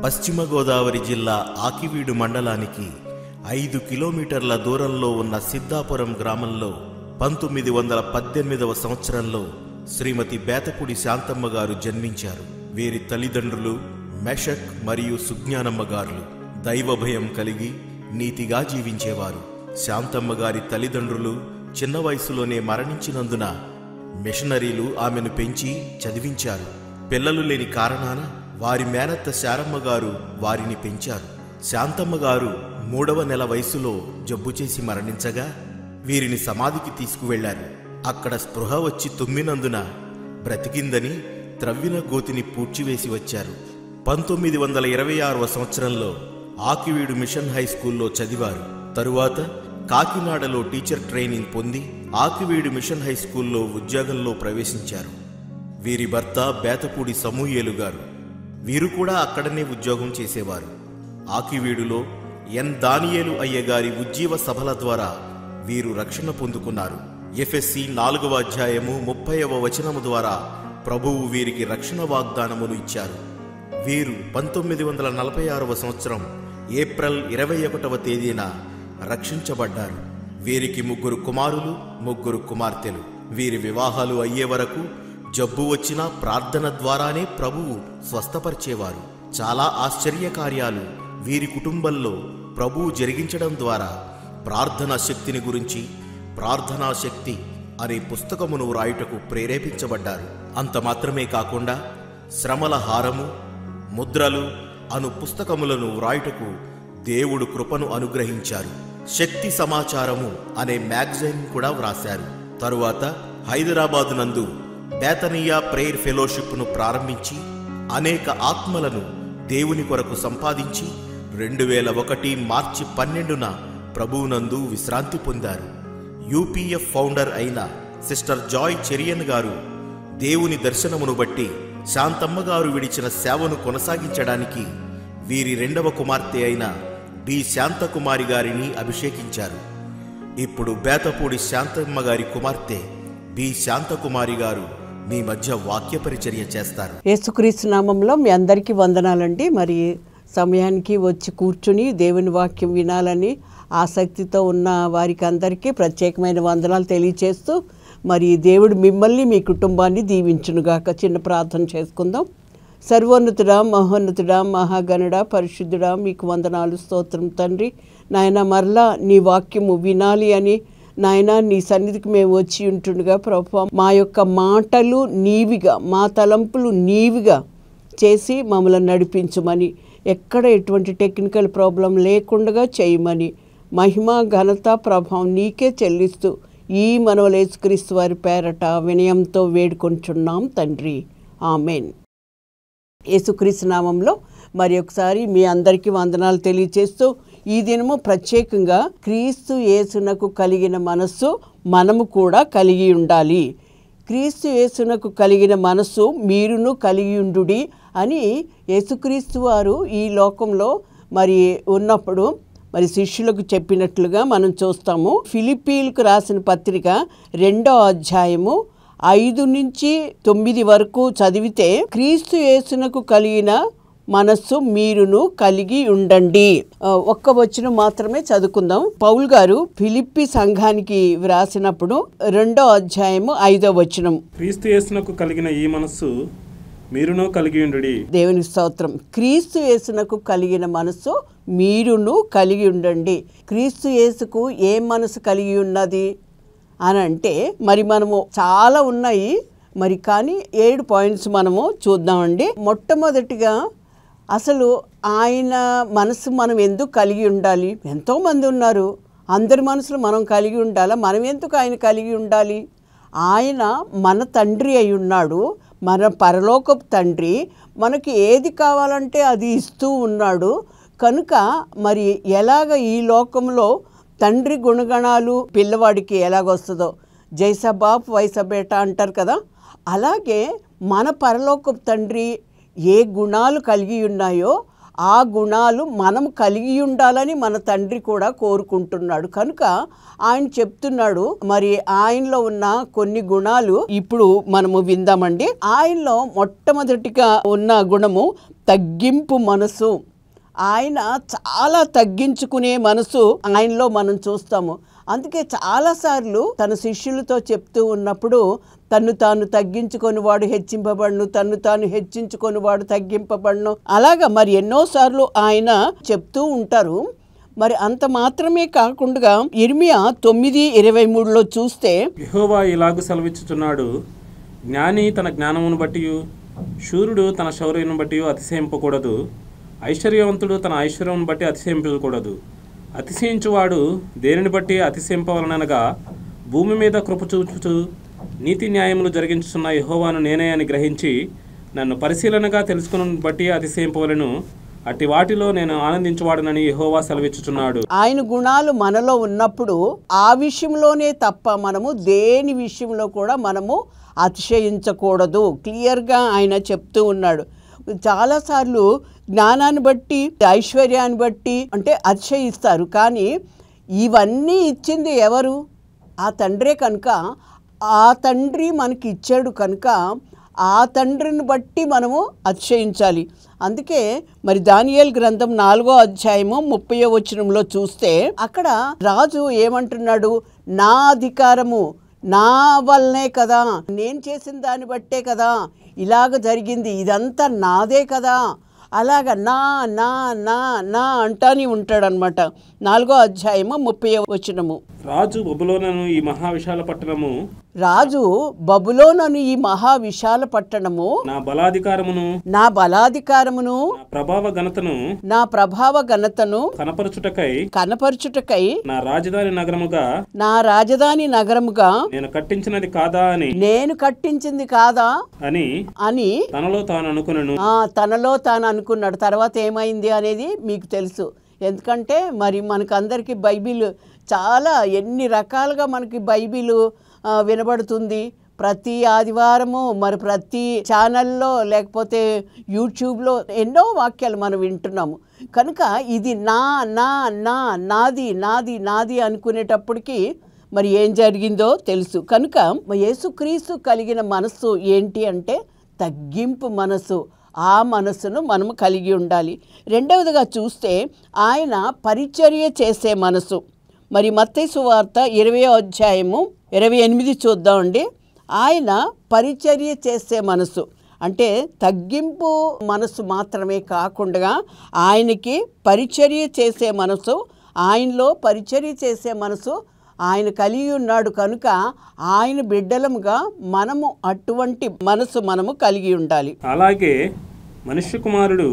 పశ్చిమ గోదావరి జిల్లా ఆకివీడు మండలానికి 5 కిలోమీటర్ల దూరంలో ఉన్న సిద్ధాపురం గ్రామంలో 1918వ సంవత్సరంలో శ్రీమతి బేతపూడి శాంతమ్మ గారు జన్మించారు. వీరి తల్లిదండ్రులు మెషక్ మరియు సుజ్ఞానమ్మ గారులు దైవభయం కలిగి నీతిగా జీవించేవారు. శాంతమ్మ గారి తల్లిదండ్రులు చిన్న వయసులోనే మరణించినందున మిషనరీలు ఆమెను పెంచి చదివించారు. పిల్లలు లేని కారణాన వారి మేనత్త శారమ్మ గారు వారిని పెంచారు. శాంతమ్మ గారు 3వ నెల వయసులో జబ్బు చేసి మరణించగా వీరిని సమాధికి తీసుకువెళ్లారు. అక్కడ స్పృహ వచ్చి తుమ్మినందున బ్రతికిందని త్రవ్విన గోతిని పూడ్చివేసి వచ్చారు. 1926వ సంవత్సరంలో ఆకివీడు మిషన్ హై స్కూల్లో చదివారు. తరువాత కాకినాడలో టీచర్ ట్రైనింగ్ పొంది ఆకివీడు మిషన్ హై స్కూల్లో ఉద్యోగంలో ప్రవేశించారు. వీరి భర్త బేతపూడి సమూయేలు గారు. వీరు కూడా అక్కడనే ఉద్యోగం చేసేవారు. ఆకివీడులో ఎన్ దానియేలు అయ్యగారి ఉజ్జీవ సభల ద్వారా వీరు రక్షణ పొందుకున్నారు. ఎఫెస్సి 4వ అధ్యాయము 30వ వచనము ద్వారా ప్రభువు వీరికి రక్షణ వాగ్దానమును ఇచ్చారు. వీరు 1946వ సంవత్సరం ఏప్రిల్ 21వ తేదీన రక్షించబడ్డారు. వీరికి 3 కుమారులు 3 కుమార్తెలు. వీరి వివాహాలు అయ్యే వరకు జబ్బు వచ్చినా ప్రార్థన ద్వారానే ప్రభువు స్వస్థపరిచేవారు. చాలా ఆశ్చర్య కార్యాలు వీరి కుటుంబంలో ప్రభువు జరిగించడం ద్వారా ప్రార్థనా శక్తిని గురించి ప్రార్థనా శక్తి అనే పుస్తకమును వ్రాయుటకు ప్రేరేపించబడ్డారు. అంత మాత్రమే కాకుండా శ్రమల హారము, ముద్రలు అను పుస్తకములను వ్రాయుటకు దేవుడు కృపను అనుగ్రహించారు. శక్తి సమాచారము అనే మ్యాగజైన్ కూడా వ్రాశారు. తరువాత హైదరాబాదు నందు బేతనియా ప్రేయర్ ఫెలోషిప్ను ప్రారంభించి అనేక ఆత్మలను దేవుని కొరకు సంపాదించి 2001 మార్చి 12న ప్రభువునందు విశ్రాంతి పొందారు. యూపీఎఫ్ ఫౌండర్ అయిన సిస్టర్ జాయ్ చెరియన్ గారు దేవుని దర్శనమును బట్టి శాంతమ్మ గారు విడిచిన సేవను కొనసాగించడానికి వీరి 2వ కుమార్తె అయిన బి శాంతకుమారి గారిని అభిషేకించారు. ఇప్పుడు బేతపూడి శాంతమ్మ గారి కుమార్తె బి శాంతకుమారి గారు మీ మధ్య వాక్య పరిచర్య చేస్తారు. యేసుక్రీస్తు నామంలో మీ అందరికీ వందనాలండి. మరి సమయానికి వచ్చి కూర్చుని దేవుని వాక్యం వినాలని ఆసక్తితో ఉన్న వారికి అందరికీ ప్రత్యేకమైన వందనాలు తెలియచేస్తూ మరి దేవుడు మిమ్మల్ని మీ కుటుంబాన్ని దీవించునుగాక. చిన్న ప్రార్థన చేసుకుందాం. సర్వోన్నతుడా, మహోన్నతుడా, మహాగణుడా, పరిశుద్ధుడా, మీకు వందనాలు, స్తోత్రం తండ్రి. నాయన మరలా నీ వాక్యము వినాలి అని నాయన నీ సన్నిధికి మేము వచ్చి ఉంటుండగా ప్రభువా, మా యొక్క మాటలు నీవిగా, మా తలంపులు నీవిగా చేసి మమ్మల్ని నడిపించమని, ఎక్కడ ఎటువంటి టెక్నికల్ ప్రాబ్లం లేకుండా చేయమని, మహిమ ఘనత ప్రభావం నీకే చెల్లిస్తూ ఈ మనవలు యేసుక్రీస్తు వారి పేరట వినయంతో వేడుకొంటున్నాం తండ్రి, ఆమెన్. యేసుక్రీస్తు నామంలో మరి ఒకసారి మీ అందరికీ వందనాలు తెలియచేస్తూ ఈ దినము ప్రత్యేకంగా క్రీస్తు యేసునకు కలిగిన మనస్సు మనము కూడా కలిగి ఉండాలి. క్రీస్తు యేసునకు కలిగిన మనస్సు మీరును కలిగి ఉండుడి అని యేసుక్రీస్తు వారు ఈ లోకంలో మరి ఉన్నప్పుడు మరి శిష్యులకు చెప్పినట్లుగా మనం చూస్తాము. ఫిలిప్పీలకు రాసిన పత్రిక 2వ అధ్యాయము 5 నుంచి 9 వరకు చదివితే క్రీస్తు యేసునకు కలిగిన మనస్సు మీరును కలిగి ఉండండి. ఒక్క వచనం మాత్రమే చదువుకుందాం. పౌలు గారు ఫిలిప్పి సంఘానికి వ్రాసినప్పుడు 2వ అధ్యాయము 5వ వచనం, క్రీస్తు యేసునకు కలిగిన ఈ మనస్సు మీరును కలిగి ఉండుడి. దేవుని స్తోత్రం. క్రీస్తు యేసునకు కలిగిన మనస్సు మీరును కలిగి ఉండండి. క్రీస్తు యేసుకు ఏ మనసు కలిగి ఉన్నది అని అంటే మరి మనము చాలా ఉన్నాయి మరి, కానీ 7 పాయింట్స్ మనము చూద్దామండి. మొట్టమొదటిగా అసలు ఆయన మనసు మనం ఎందుకు కలిగి ఉండాలి? ఎంతోమంది ఉన్నారు, అందరి మనసులు మనం కలిగి ఉండాలా? మనం ఎందుకు ఆయన కలిగి ఉండాలి? ఆయన మన తండ్రి అయి ఉన్నాడు, మన పరలోకపు తండ్రి. మనకి ఏది కావాలంటే అది ఇస్తూ ఉన్నాడు. కనుక మరి ఎలాగ ఈ లోకంలో తండ్రి గుణగణాలు పిల్లవాడికి ఎలాగొస్తుందో, జైసా బాప్ వైసా బేటా అంటారు కదా, అలాగే మన పరలోకపు తండ్రి ఏ గుణాలు కలిగి ఉన్నాయో ఆ గుణాలు మనం కలిగి ఉండాలని మన తండ్రి కూడా కోరుకుంటున్నాడు. కనుక ఆయన చెప్తున్నాడు. మరి ఆయనలో ఉన్న కొన్ని గుణాలు ఇప్పుడు మనము విందామండి. ఆయనలో మొట్టమొదటిగా ఉన్న గుణము తగ్గింపు మనసు. ఆయన చాలా తగ్గించుకునే మనసు ఆయనలో మనం చూస్తాము. అందుకే చాలాసార్లు తన శిష్యులతో చెప్తూ ఉన్నప్పుడు తన్ను తాను తగ్గించుకొని వాడు హెచ్చింపబడును, తన్ను తాను హెచ్చించుకొని వాడు తగ్గింపబడును, అలాగా మరి ఎన్నోసార్లు ఆయన చెప్తూ ఉంటారు. మరి అంత మాత్రమే కాకుండా ఇర్మియా 9:23 చూస్తే, యెహోవా ఇలాగు సెలవిచ్చుచున్నాడు, జ్ఞాని తన జ్ఞానమును బట్టి, శూరుడు తన శౌర్యమును బట్టి అతిశయింపకూడదు, ఐశ్వర్యవంతుడు తన ఐశ్వర్యమును బట్టి అతిశయింపకూడదు. అతిశయించువాడు దేనిని బట్టి అతిశయింపవలనగా, భూమి మీద కృప చూపుచు నీతి న్యాయములు జరిగించుచున్న యెహోవాను నేనే అని గ్రహించి నన్ను పరిశీలనగా తెలుసుకుని బట్టి అతిశయింపవలను, అట్టి వాటిలో నేను ఆనందించువాడనని యెహోవా సెలవిచ్చుచున్నాడు. ఆయన గుణాలు మనలో ఉన్నప్పుడు ఆ విషయంలోనే తప్ప మనము దేని విషయంలో కూడా మనము అతిశయించకూడదు. క్లియర్గా ఆయన చెప్తూ ఉన్నాడు. చాలాసార్లు జ్ఞానాన్ని బట్టి, ఐశ్వర్యాన్ని బట్టి అంటే అతిశయిస్తారు. కానీ ఇవన్నీ ఇచ్చింది ఎవరు? ఆ తండ్రే కనుక, ఆ తండ్రి మనకి ఇచ్చాడు కనుక ఆ తండ్రిని బట్టి మనము అతిశయించాలి. అందుకే మరి దానియేలు గ్రంథం 4వ అధ్యాయము 30వ వచనంలో చూస్తే అక్కడ రాజు ఏమంటున్నాడు? నా అధికారము నా వల్లనే కదా, నేను చేసిన దాన్ని బట్టే కదా ఇలాగ జరిగింది, ఇదంతా నాదే కదా, అలాగ నా నా నా నా అంటాని ఉంటాడనమాట. 4వ అధ్యాయము 30వ వచనము. రాజు బబులోనను ఈ మహావిశాల పట్టణము, రాజు బబులోనను ఈ మహావిశాల పట్టణము నా బలాధికారమును నా బలాధికారమును నా ప్రభావ ఘనతను నా ప్రభావ ఘనతను కనపరచుటకై నా రాజధాని నగరముగా నా రాజధాని నగరముగా నేను కట్టించినది కాదా అని నేను కట్టించింది కాదా అని అని తనలో తాను అనుకున్నాను. తనలో తాను అనుకున్నాడు. తర్వాత ఏమైంది అనేది మీకు తెలుసు. ఎందుకంటే మరి మనకందరికీ బైబిల్ చాలా ఎన్ని రకాలుగా మనకి బైబిల్ వినబడుతుంది. ప్రతి ఆదివారము మరి ప్రతి ఛానల్లో లేకపోతే యూట్యూబ్లో ఎన్నో వాక్యాలు మనం వింటున్నాము. కనుక ఇది నా నా నా నాది నాది నాది అనుకునేటప్పటికి మరి ఏం జరిగిందో తెలుసు. కనుక యేసుక్రీస్తు కలిగిన మనస్సు ఏంటి అంటే తగ్గింపు మనసు. ఆ మనసును మనము కలిగి ఉండాలి. రెండవదిగా చూస్తే ఆయన పరిచర్య చేసే మనసు. మరి మత్తయి సువార్త 20వ అధ్యాయము 28 చూద్దామండి. ఆయన పరిచర్య చేసే మనసు అంటే తగ్గింపు మనసు మాత్రమే కాకుండా ఆయనకి పరిచర్య చేసే మనసు, ఆయనలో పరిచర్య చేసే మనసు ఆయన కలిగి ఉన్నాడు. కనుక ఆయన బిడ్డలముగా మనము అటువంటి మనసు మనము కలిగి ఉండాలి. అలాగే మనుష్య కుమారుడు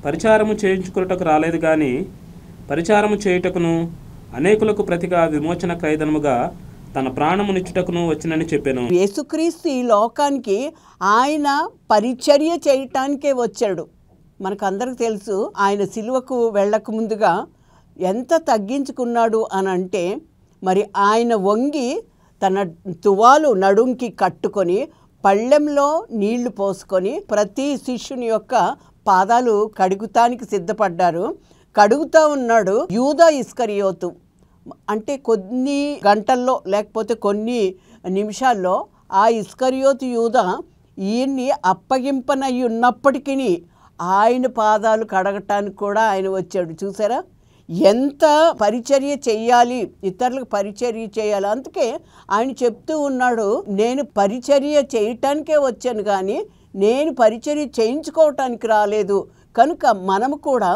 పరిచారము చేయించుకున్నటకు రాలేదు కానీ పరిచారము చేయుటకును అనేకులకు ప్రతిగా విమోచన క్రయధనముగా తన ప్రాణమునిచ్చుటకును వచ్చినని చెప్పాను. యేసుక్రీస్తు ఈ లోకానికి ఆయన పరిచర్య చేయటానికే వచ్చాడు. మనకందరికి తెలుసు ఆయన సిలువకు వెళ్ళక ముందుగా ఎంత తగ్గించుకున్నాడు అని అంటే, మరి ఆయన వంగి తన తువాలు నడుంకి కట్టుకొని పళ్ళెంలో నీళ్లు పోసుకొని ప్రతి శిష్యుని యొక్క పాదాలు కడుగుతానికి సిద్ధపడ్డారు. కడుగుతూ ఉన్నాడు. యూదా ఇస్కరియోతు అంటే కొన్ని గంటల్లో లేకపోతే కొన్ని నిమిషాల్లో ఆ ఇస్కరియోతు యూదా ఈయన్ని అప్పగింపనయ్యి ఉన్నప్పటికీ ఆయన పాదాలు కడగటానికి కూడా ఆయన వచ్చాడు. చూసారా ఎంత పరిచర్య చేయాలి, ఇతరులకు పరిచర్య చేయాలి. అందుకే ఆయన చెప్తూ ఉన్నాడు, నేను పరిచర్య చేయటానికే వచ్చాను కానీ నేను పరిచర్య చేయించుకోవటానికి రాలేదు. కనుక మనము కూడా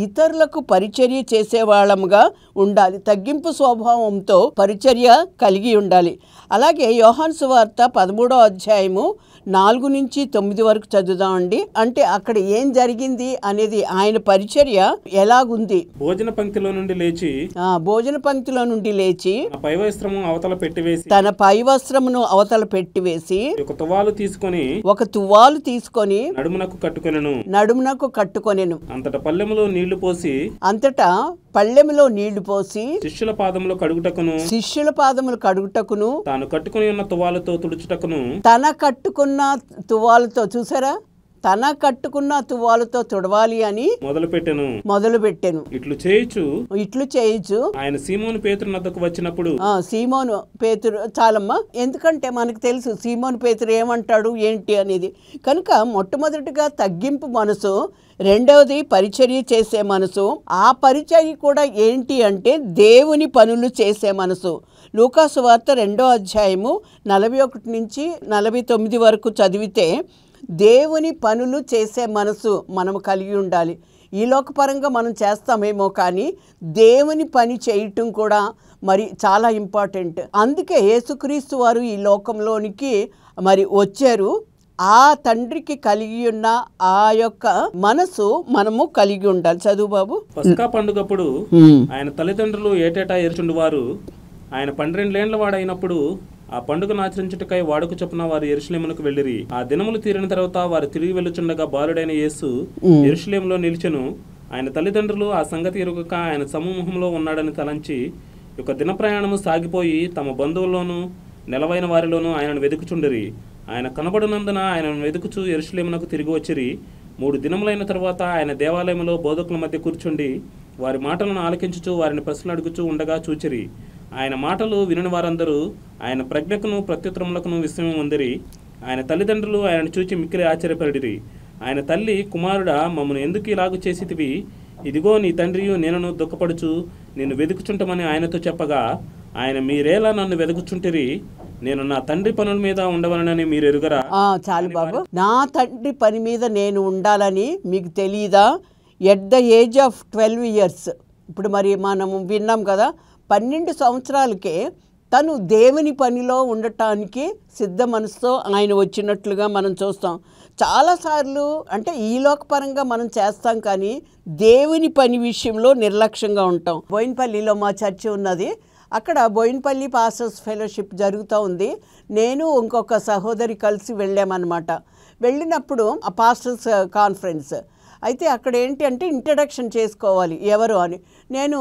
ఇతరులకు పరిచర్య చేసేవాళ్ళముగా ఉండాలి. తగ్గింపు స్వభావంతో పరిచర్య కలిగి ఉండాలి. అలాగే యోహాను సువార్త 13వ అధ్యాయము 4-9 వరకు చదువుదామండి. అంటే అక్కడ ఏం జరిగింది అనేది ఆయన పరిచర్య ఎలాగుంది. భోజన పంక్తిలో నుండి లేచి తన పై వస్త్రమును అవతల పెట్టివేసి ఒక తువ్వాలు తీసుకొని నడుమునకు కట్టుకొనెను. అంతటా పళ్ళెములో నీళ్లు పోసి శిష్యుల పాదములు కడుగుటకును తాను కట్టుకొని ఉన్న తువాలుతో తుడుచుటకును తన కట్టుకున్న తువాలుతో చూసారా తన కట్టుకున్న తువ్వాలుతో తుడవాలి అని మొదలుపెట్టెను. ఇట్లు చేయుచు ఆయన సీమోను పేతురు నద్దకు వచ్చినప్పుడు సీమోను పేతురు చాలమ్మా, ఎందుకంటే మనకు తెలుసు సీమోను పేతురు ఏమంటాడు ఏంటి అనేది. కనుక మొట్టమొదటిగా తగ్గింపు మనసు, రెండవది పరిచర్య చేసే మనసు. ఆ పరిచర్య కూడా ఏంటి అంటే దేవుని పనులు చేసే మనసు. లూకాసు వార్త 2వ అధ్యాయము 41 నుంచి 49 వరకు చదివితే దేవుని పనులు చేసే మనసు మనము కలిగి ఉండాలి. ఈ లోకపరంగా మనం చేస్తామేమో కానీ దేవుని పని చేయటం కూడా మరి చాలా ఇంపార్టెంట్. అందుకే యేసుక్రీస్తు వారు ఈ లోకంలోనికి మరి వచ్చారు. ఆ తండ్రికి కలిగి ఉన్న ఆ యొక్క మనసు మనము కలిగి ఉండాలి. చదువు బాబు. పస్కా పండుగప్పుడు ఆయన తల్లిదండ్రులు ఏటేటా ఎరుచుండు వారు. ఆయన 12 ఏళ్ల వాడైనప్పుడు ఆ పండుగను ఆచరించుటకై వాడుక చొప్పున వారు యెరూషలేమునకు వెళ్ళిరి. ఆ దినములు తీరిన తర్వాత వారు తిరిగి వెళ్ళుచుండగా బాలుడైన యేసు యెరూషలేములో నిలిచెను. ఆయన తల్లిదండ్రులు ఆ సంగతి ఎరుగక ఆయన సమూహంలో ఉన్నాడని తలంచి ఒక దిన ప్రయాణము సాగిపోయి తమ బంధువుల్లోనూ నెలవైన వారిలోనూ ఆయనను వెతుకుచుండిరి. ఆయన కనబడినందున ఆయనను వెతుకుచు యెరూషలేమునకు తిరిగి వచ్చిరి. 3 దినములైన తర్వాత ఆయన దేవాలయంలో బోధకుల మధ్య కూర్చుండి వారి మాటలను ఆలకించుచు వారిని ప్రశ్నలు అడుగుచూ ఉండగా చూచిరి. ఆయన మాటలు వినిన వారందరూ ఆయన ప్రజ్ఞకును ప్రత్యుత్తరములకును విస్మయం పొందిరి. ఆయన తల్లిదండ్రులు ఆయనను చూచి మిక్కిలి ఆశ్చర్యపడిరి. ఆయన తల్లి, కుమారుడా, మమ్మను ఎందుకు ఇలాగు చేసితివి? ఇదిగో నీ తండ్రియు నేనును దుఃఖపడుచు నిన్ను వెతుకుచుంటమని ఆయనతో చెప్పగా ఆయన, మీరేలా నన్ను వెతుకుచుంటిరి? నేను నా తండ్రి పనుల మీద ఉండవలనని మీరు ఎరుగరా? చాలు బాబు, నా తండ్రి పని మీద నేను ఉండాలని మీకు తెలియదా? At the age of 12 years, ఇప్పుడు మరి మనము విన్నాం కదా, 12 సంవత్సరాలకే తను దేవుని పనిలో ఉండటానికి సిద్ధ మనసుతో ఆయన వచ్చినట్లుగా మనం చూస్తాం. చాలాసార్లు అంటే ఈ లోకపరంగా మనం చేస్తాం కానీ దేవుని పని విషయంలో నిర్లక్ష్యంగా ఉంటాం. బోయినపల్లిలో మా చర్చి ఉన్నది. అక్కడ బోయినపల్లి పాస్టర్స్ ఫెలోషిప్ జరుగుతూ ఉంది. నేను ఇంకొక సహోదరి కలిసి వెళ్ళామన్నమాట. వెళ్ళినప్పుడు ఆ పాస్టర్స్ కాన్ఫరెన్స్ అయితే అక్కడ ఏంటి అంటే ఇంట్రడక్షన్ చేసుకోవాలి ఎవరు అని. నేను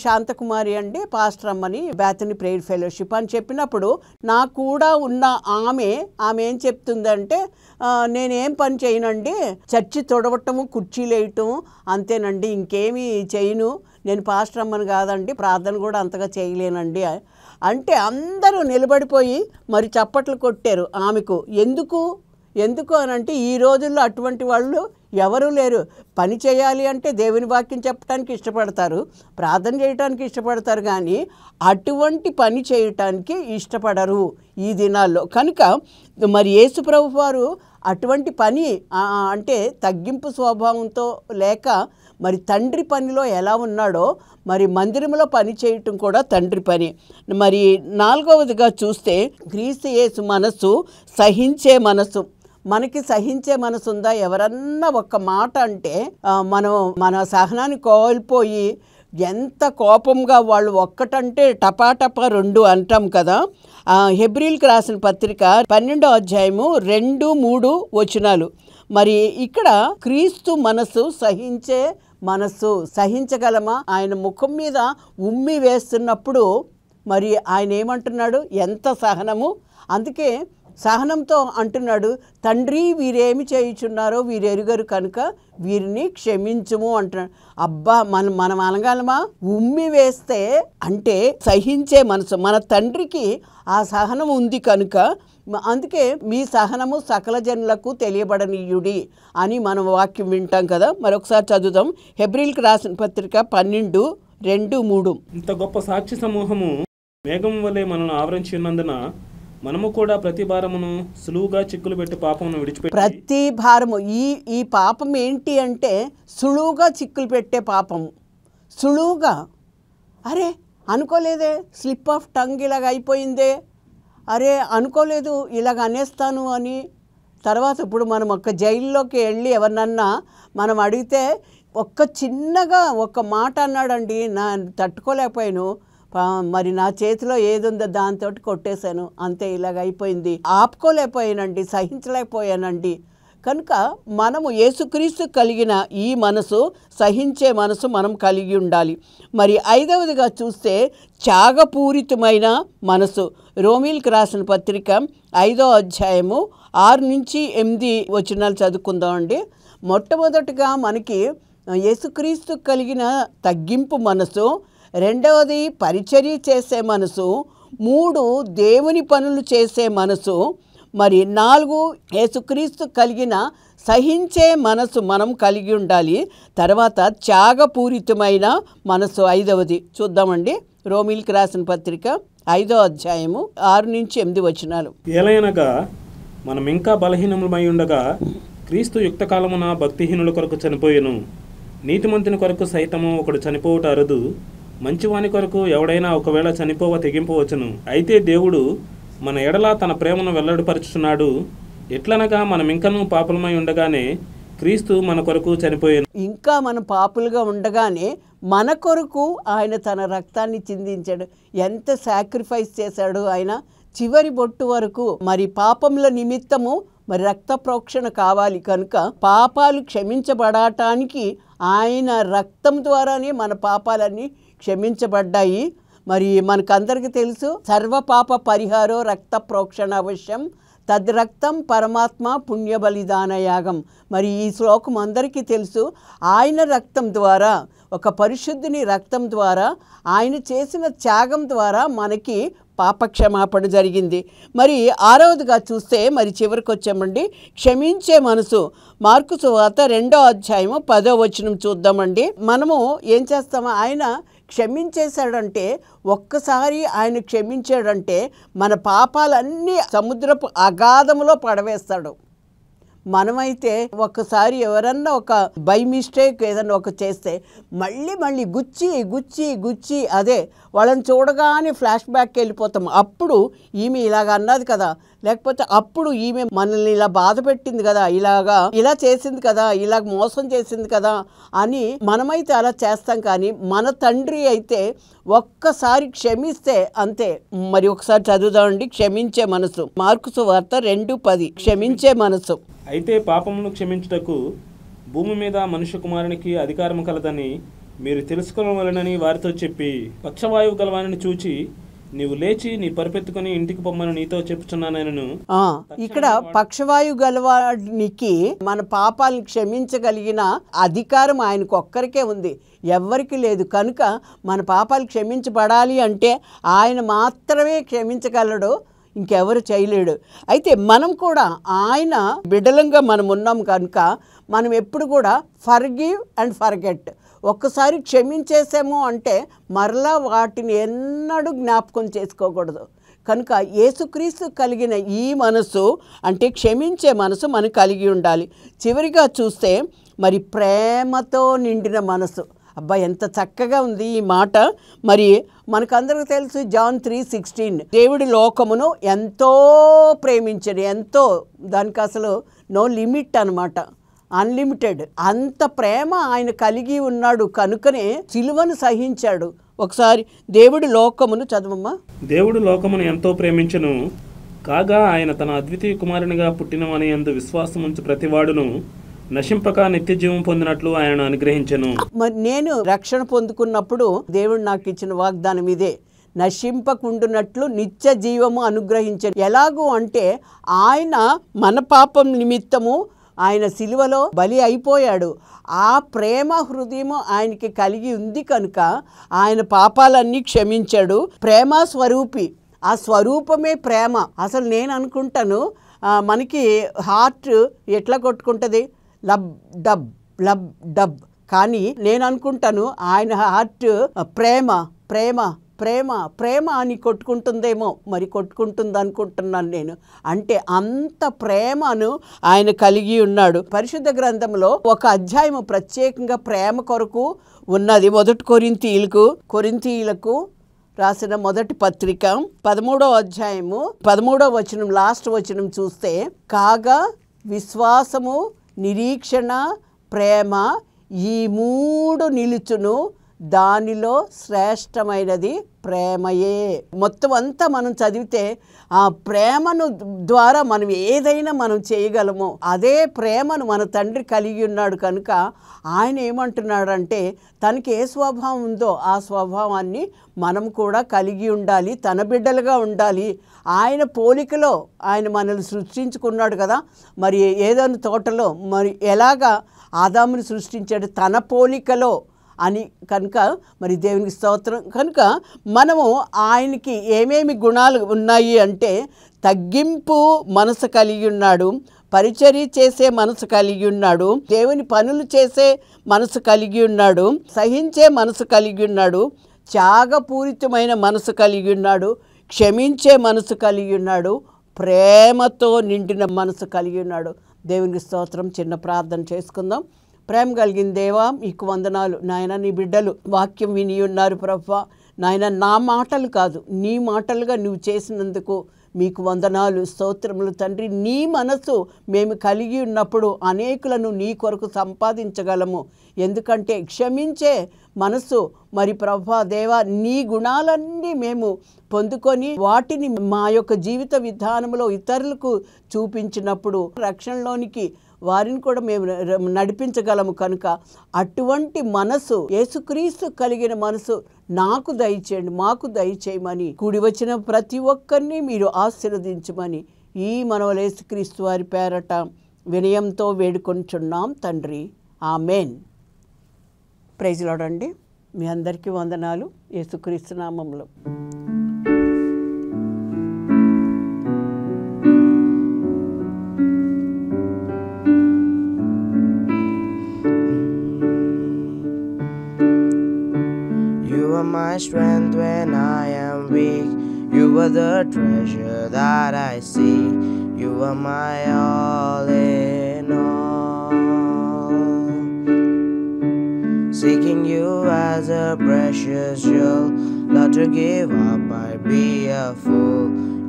శాంతకుమారి అండి, పాస్టర్ అమ్మని, బేతని ప్రేయర్ ఫెలోషిప్ అని చెప్పినప్పుడు నా కూడా ఉన్న ఆమె ఏం చెప్తుందంటే, నేనేం పని చేయనండి, చర్చి తొడవటము, కుర్చీలు వేయటం అంతేనండి, ఇంకేమీ చేయను, నేను పాస్టర్ అమ్మని కాదండి, ప్రార్థన కూడా అంతగా చేయలేనండి అంటే అందరూ నిలబడిపోయి మరి చప్పట్లు కొట్టారు ఆమెకు. ఎందుకు అని అంటే ఈ రోజుల్లో అటువంటి వాళ్ళు ఎవరూ లేరు. పని చేయాలి అంటే దేవుని వాక్యం చెప్పడానికి ఇష్టపడతారు, ప్రార్థన చేయడానికి ఇష్టపడతారు, కానీ అటువంటి పని చేయటానికి ఇష్టపడరు ఈ దినాల్లో. కనుక మరి యేసు ప్రభు వారు అటువంటి పని అంటే తగ్గింపు స్వభావంతో లేక మరి తండ్రి పనిలో ఎలా ఉన్నాడో మరి మందిరంలో పని చేయటం కూడా తండ్రి పని. మరి 4వదిగా చూస్తే క్రీస్తు యేసు మనసు సహించే మనసు. మనకి సహించే మనసు ఉందా? ఎవరన్నా ఒక్క మాట అంటే మన సహనాన్ని కోల్పోయి ఎంత కోపంగా వాళ్ళు ఒక్కటంటే టపాటపా 2 అంటాం కదా. హెబ్రీల్కి రాసిన పత్రిక 12వ అధ్యాయము 2-3 వచనాలు. మరి ఇక్కడ క్రీస్తు మనసు సహించే మనస్సు. సహించగలమా? ఆయన ముఖం మీద ఉమ్మి వేస్తున్నప్పుడు మరి ఆయన ఏమంటున్నాడు? ఎంత సహనము! అందుకే సహనంతో అంటున్నాడు, తండ్రి వీరేమి చేయుచున్నారో వీరు ఎరుగరు కనుక వీరిని క్షమించుము అంటున్నాడు. అబ్బా, మనం అనగలమా? ఉమ్మి వేస్తే అంటే సహించే మనసు. మన తండ్రికి ఆ సహనం ఉంది కనుక అందుకే మీ సహనము సకల జనులకు తెలియబడనీయుడి అని మనం వాక్యం వింటాం కదా. మరొకసారి చదువుదాం. హెబ్రీల్కి రాసిన పత్రిక 12:2-3. ఇంత గొప్ప సాక్షి సమూహము మేఘం వలె మనల్ని ఆవరించి ఉన్నందున మనము కూడా ప్రతి భారమును సులువుగా చిక్కులు పెట్టి పాపమును విడిచిపెట్టి. ప్రతి భారము ఈ పాపం ఏంటి అంటే సులువుగా చిక్కులు పెట్టే పాపము. సులువుగా, అరే అనుకోలేదే, స్లిప్ ఆఫ్ టంగ్ ఇలాగ అయిపోయిందే, అరే అనుకోలేదు ఇలాగ అనేస్తాను అని. తర్వాత ఇప్పుడు మనం ఒక జైల్లోకి వెళ్ళి ఎవరినన్నా మనం అడిగితే చిన్నగా ఒక మాట అన్నాడండి, నా తట్టుకోలేకపోయాను, మరి నా చేతిలో ఏది ఉందో దాంతో కొట్టేశాను, అంతే, ఇలాగ అయిపోయింది, ఆపుకోలేకపోయానండి, సహించలేకపోయానండి. కనుక మనము యేసుక్రీస్తు కలిగిన ఈ మనసు, సహించే మనసు మనం కలిగి ఉండాలి. మరి 5వదిగా చూస్తే త్యాగపూరితమైన మనసు. రోమీలకు రాసిన పత్రిక 5వ అధ్యాయము 6 నుంచి 8 వచనాలు చదువుకుందామండి. మొట్టమొదటిగా మనకి యేసుక్రీస్తు కలిగిన తగ్గింపు మనసు, రెండవది పరిచర్య చేసే మనసు, 3 దేవుని పనులు చేసే మనసు, మరి 4 యేసుక్రీస్తు కలిగిన సహించే మనసు మనం కలిగి ఉండాలి. తర్వాత త్యాగపూరితమైన మనసు 5వది చూద్దామండి. రోమీలకు రాసిన పత్రిక 5వ అధ్యాయము 6 నుంచి 8 వచనాలు. ఏలయనగా మనం ఇంకా బలహీనములమై ఉండగా క్రీస్తు యుక్తకాలమున భక్తిహీనుల కొరకు చనిపోయెను. నీతిమంతుని కొరకు సైతము ఒకడు చనిపోవుట అరుదు. మంచివాని కొరకు ఎవడైనా ఒకవేళ చనిపోవ తెగింపవచ్చును. అయితే దేవుడు మన ఎడల తన ప్రేమను వెల్లడిపరుచుచున్నాడు. ఎట్లనగా మనం ఇంకనూ పాపులమై ఉండగానే క్రీస్తు మన కొరకు చనిపోయాను. ఇంకా మనం పాపులుగా ఉండగానే మన కొరకు ఆయన తన రక్తాన్ని చిందించాడు. ఎంత సాక్రిఫైస్ చేశాడు ఆయన, చివరి బొట్టు వరకు. మరి పాపముల నిమిత్తము మరి రక్త ప్రోక్షణ కావాలి కనుక పాపాలు క్షమించబడటానికి ఆయన రక్తం ద్వారానే మన పాపాలన్నీ క్షమించబడ్డాయి. మరి మనకందరికీ తెలుసు, సర్వపాప పరిహారో రక్త ప్రోక్షణ అవశ్యం, తద్రక్తం పరమాత్మ పుణ్య బలిదాన యాగం. మరి ఈ శ్లోకం అందరికీ తెలుసు. ఆయన రక్తం ద్వారా, ఒక పరిశుద్ధుని రక్తం ద్వారా, ఆయన చేసిన త్యాగం ద్వారా మనకి పాపక్షమాపణ జరిగింది. మరి 6వదిగా చూస్తే మరి చివరికి వచ్చామండి, క్షమించే మనసు. మార్కు సువార్త 2వ అధ్యాయము 10వ వచనం చూద్దామండి. మనము ఏం చేస్తామో, ఆయన క్షమించేశాడంటే, ఒక్కసారి ఆయన క్షమించాడంటే మన పాపాలన్నీ సముద్రపు అగాధములో పడవేస్తాడు. మనమైతే ఒక్కసారి ఎవరన్నా ఒక బై మిస్టేక్ ఏదన్నా ఒక చేస్తే మళ్ళీ గుచ్చి గుచ్చి గుచ్చి అదే వాళ్ళని చూడగానే ఫ్లాష్ బ్యాక్కి వెళ్ళిపోతాం. అప్పుడు ఈమె ఇలాగ అన్నది కదా, లేకపోతే అప్పుడు ఈమె మనల్ని ఇలా బాధ పెట్టింది కదా, ఇలా చేసింది కదా, ఇలాగ మోసం చేసింది కదా అని మనమైతే అలా చేస్తాం. కానీ మన తండ్రి అయితే ఒక్కసారి క్షమిస్తే అంతే. మరి ఒకసారి చదువుదామండి, క్షమించే మనసు. మార్కు సువార్త 2:10. క్షమించే మనసు. అయితే పాపమును క్షమించుటకు భూమి మీద మనుష్య కుమారునికి అధికారం కలదని మీరు తెలుసుకోవాలనని వారితో చెప్పి, పక్షవాయువు గలవానిని చూచి నీవు లేచి నీ పరిపెత్తుకొని ఇంటికి పొమ్మని నీతో చెప్పుచున్నానను. ఇక్కడ పక్షవాయు గలవానికి మన పాపాలను క్షమించగలిగిన అధికారం ఆయనకు ఒక్కరికే ఉంది, ఎవ్వరికి లేదు. కనుక మన పాపాలు క్షమించబడాలి అంటే ఆయన మాత్రమే క్షమించగలడు, ఇంకెవరు చేయలేడు. అయితే మనం కూడా ఆయన బిడ్డలంగా మనం ఉన్నాం కనుక మనం ఎప్పుడు కూడా ఫర్గివ్ అండ్ ఫర్గెట్. ఒక్కసారి క్షమించేసాము అంటే మరలా వాటిని ఎన్నడూ జ్ఞాపకం చేసుకోకూడదు. కనుక యేసుక్రీస్తు కలిగిన ఈ మనసు అంటే క్షమించే మనసు మనం కలిగి ఉండాలి. చివరిగా చూస్తే మరి ప్రేమతో నిండిన మనసు. అబ్బా, ఎంత చక్కగా ఉంది ఈ మాట. మరి మనకందరికీ తెలుసు, జాన్ 3:16, దేవుడి లోకమును ఎంతో ప్రేమించడు. ఎంతో, దానికి అసలు నో లిమిట్ అనమాట, అన్లిమిటెడ్. అంత ప్రేమ ఆయన కలిగి ఉన్నాడు కనుకనే సిలువను సహించాడు. ఒకసారి దేవుడి లోకమును చదవమ్మా. దేవుడు లోకమును ఎంతో ప్రేమించెను కాగా ఆయన తన అద్వితీయ కుమారునిగా పుట్టినవని యందు విశ్వాసముంచు ప్రతివాడును నశింపక నిత్య జీవం పొందినట్లు ఆయన అనుగ్రహించెను. మరి నేను రక్షణ పొందుకున్నప్పుడు దేవుడు నాకు ఇచ్చిన వాగ్దానం ఇదే, నశింపకుండునట్లు నిత్య జీవము అనుగ్రహించను. ఎలాగూ అంటే ఆయన మన పాపం నిమిత్తము ఆయన సిలువలో బలి అయిపోయాడు. ఆ ప్రేమ హృదయము ఆయనకి కలిగి ఉంది కనుక ఆయన పాపాలన్నీ క్షమించాడు. ప్రేమ స్వరూపి, ఆ స్వరూపమే ప్రేమ. అసలు నేను అనుకుంటాను, మనకి హార్ట్ ఎట్లా కొట్టుకుంటుంది, లబ్ డబ్ లబ్ డబ్. కానీ నేను అనుకుంటాను ఆయన హార్ట్ ప్రేమ ప్రేమ ప్రేమ ప్రేమ అని కొట్టుకుంటుందేమో, మరి కొట్టుకుంటుంది అనుకుంటున్నాను నేను. అంటే అంత ప్రేమను ఆయన కలిగి ఉన్నాడు. పరిశుద్ధ గ్రంథంలో ఒక అధ్యాయము ప్రత్యేకంగా ప్రేమ కొరకు ఉన్నది. 1 కొరింథీయులకు రాసిన మొదటి పత్రిక 13వ అధ్యాయము 13వ వచనం, లాస్ట్ వచనం చూస్తే, కాగా విశ్వాసము, నిరీక్షణ, ప్రేమ ఈ 3 నిలుచును, దానిలో శ్రేష్టమైనది ప్రేమయే. మొత్తం అంతా మనం చదివితే ఆ ప్రేమను ద్వారా మనం ఏదైనా మనం చేయగలము. అదే ప్రేమను మన తండ్రి కలిగి ఉన్నాడు కనుక ఆయన ఏమంటున్నాడంటే తనకి ఏ స్వభావం ఉందో ఆ స్వభావాన్ని మనం కూడా కలిగి ఉండాలి, తన బిడ్డలుగా ఉండాలి. ఆయన పోలికలో ఆయన మనల్ని సృష్టించుకున్నాడు కదా. మరి ఏదైనా తోటలో మరి ఎలాగా ఆదాముని సృష్టించాడు తన పోలికలో అని కనుక మరి దేవునికి స్తోత్రం. కనుక మనము ఆయనకి ఏమేమి గుణాలు ఉన్నాయి అంటే తగ్గింపు మనసు కలిగి ఉన్నాడు, పరిచర్య చేసే మనసు కలిగి ఉన్నాడు, దేవుని పనులు చేసే మనసు కలిగి ఉన్నాడు, సహించే మనసు కలిగి ఉన్నాడు, త్యాగపూరితమైన మనసు కలిగి ఉన్నాడు, క్షమించే మనసు కలిగి ఉన్నాడు, ప్రేమతో నిండిన మనసు కలిగి ఉన్నాడు. దేవునికి స్తోత్రం. చిన్న ప్రార్థన చేసుకుందాం. ప్రేమ కలిగిన దేవా మీకు వందనాలు నాయన. నీ బిడ్డలు వాక్యం విని ఉన్నారు ప్రభువా. నాయన నా మాటలు కాదు నీ మాటలుగా నువ్వు చేసినందుకు మీకు వందనాలు, స్తోత్రములు తండ్రి. నీ మనసు మేము కలిగి ఉన్నప్పుడు అనేకులను నీ కొరకు సంపాదించగలము. ఎందుకంటే క్షమించే మనసు మరి ప్రభువా దేవా నీ గుణాలన్నీ మేము పొందుకొని వాటిని మా యొక్క జీవిత విధానంలో ఇతరులకు చూపించినప్పుడు రక్షణలోనికి వారిని కూడా మేము నడిపించగలము. కనుక అటువంటి మనసు యేసుక్రీస్తు కలిగిన మనసు నాకు దయచేయండి, మాకు దయచేయమని కూడి వచ్చిన ప్రతి ఒక్కరిని మీరు ఆశీర్వదించమని ఈ మనవలు యేసుక్రీస్తు వారి పేరట వినయంతో వేడుకొంచున్నాం తండ్రి. ఆమెన్. ప్రైజ్ లార్డ్ అండి. మీ అందరికీ వందనాలు యేసుక్రీస్తు నామములో. You are my strength when I am weak. You are the treasure that I seek. You are my all in all. Seeking you as a precious jewel, not to give up, I'd be a fool.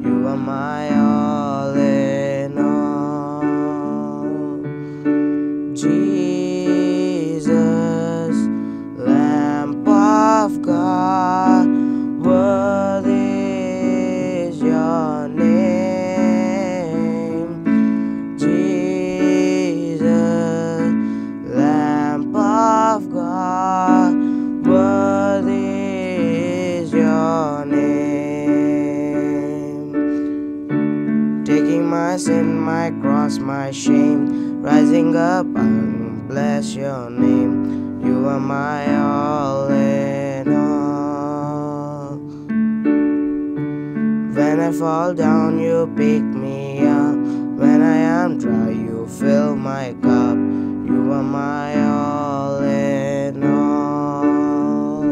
You are my all in all. Jesus, Lamb of God, worthy is your name. Jesus, Lamb of God, worthy is your name. Taking my sin, my cross, my shame, rising up, I'll bless your name. You are my all in all. When I fall down, you pick me up. When I am dry, you fill my cup. You are my all in all.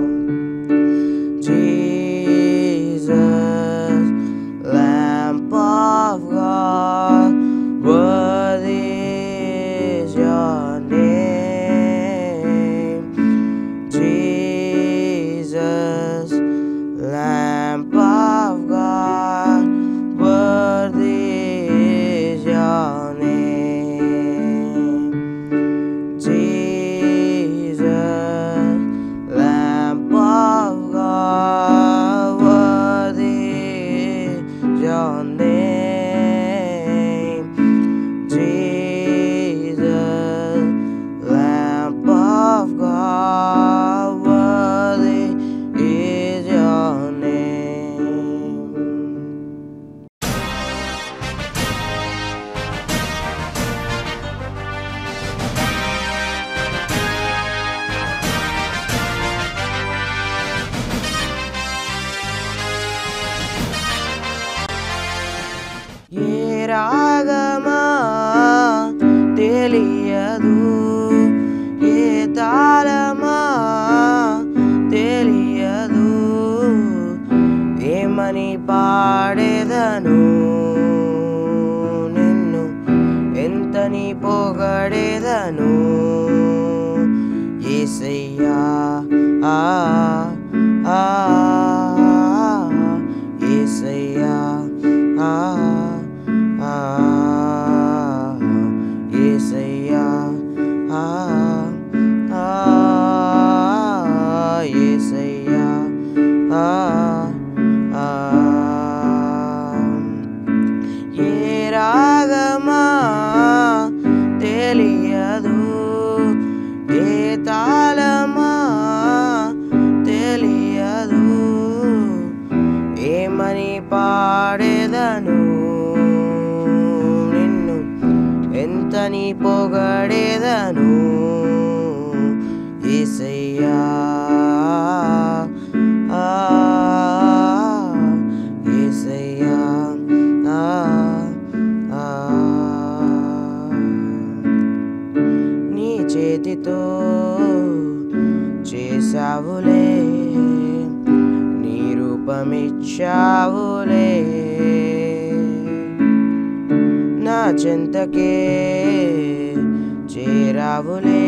Jesus, Lamb of God, worthy is your name. Jesus, Lamb of God, worthy is your name. Jesus, Lamb of God, worthy is your name. Jesus, Lamb of God, worthy is your name. ఏ రాగమా తెలియదు, ఏ తాళమా తెలియదు, ఏమని పాడేదను నిన్ను, ఎంతని పొగడేదను యేసయ్యా. ఆ ఆ యేసయ్యా. ఆ ఆ యేసయ్యా. ఆ ఆ ఏ రాగమా తెలియదు, ఏ తాళమా తెలియదు, ఏమని పాడేదను నిన్ను, ఎంతని పొగడేదను యేసయ్యా. యేసయ్యా నీ చేతితో చేసావులే, నీ రూపమిచ్చావులే, నా చెంతకే చేరావులే,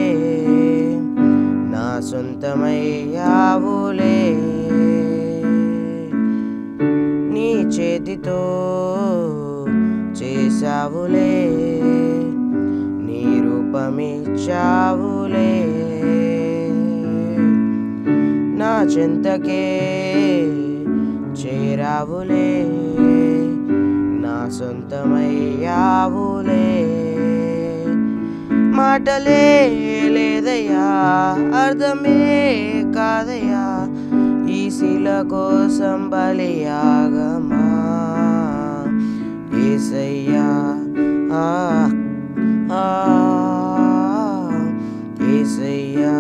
నా సొంతమయ్యావులే. నీ చేతితో చేసావులే, నీ రూపమిచ్చావులే, నా చెంతకే చేరావులే, నా సొంతమయ్యావులే. మాటలే లేదయ్యా, అర్థమే కాదయ్యా, ఈ శిల కోసం బలియాగమా యేసయ్యా. యేసయ్యా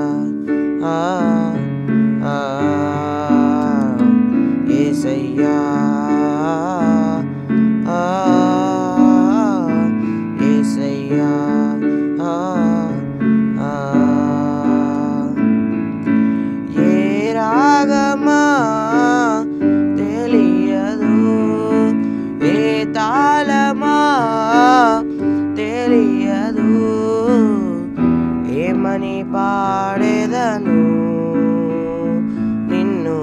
యేసయ్యా యేసయ్యా. ఏ రాగమా తెలియదు, ఏ తాళమా తెలియదు, ఏమని పాడేదను నిన్ను,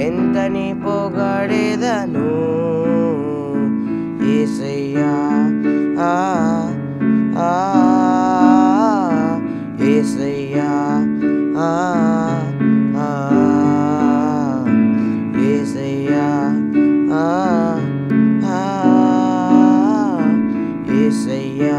ఎంతని పొగడేదను యేసయ్యా. యేసయ్యా యేసయ్యా యేసయ్యా.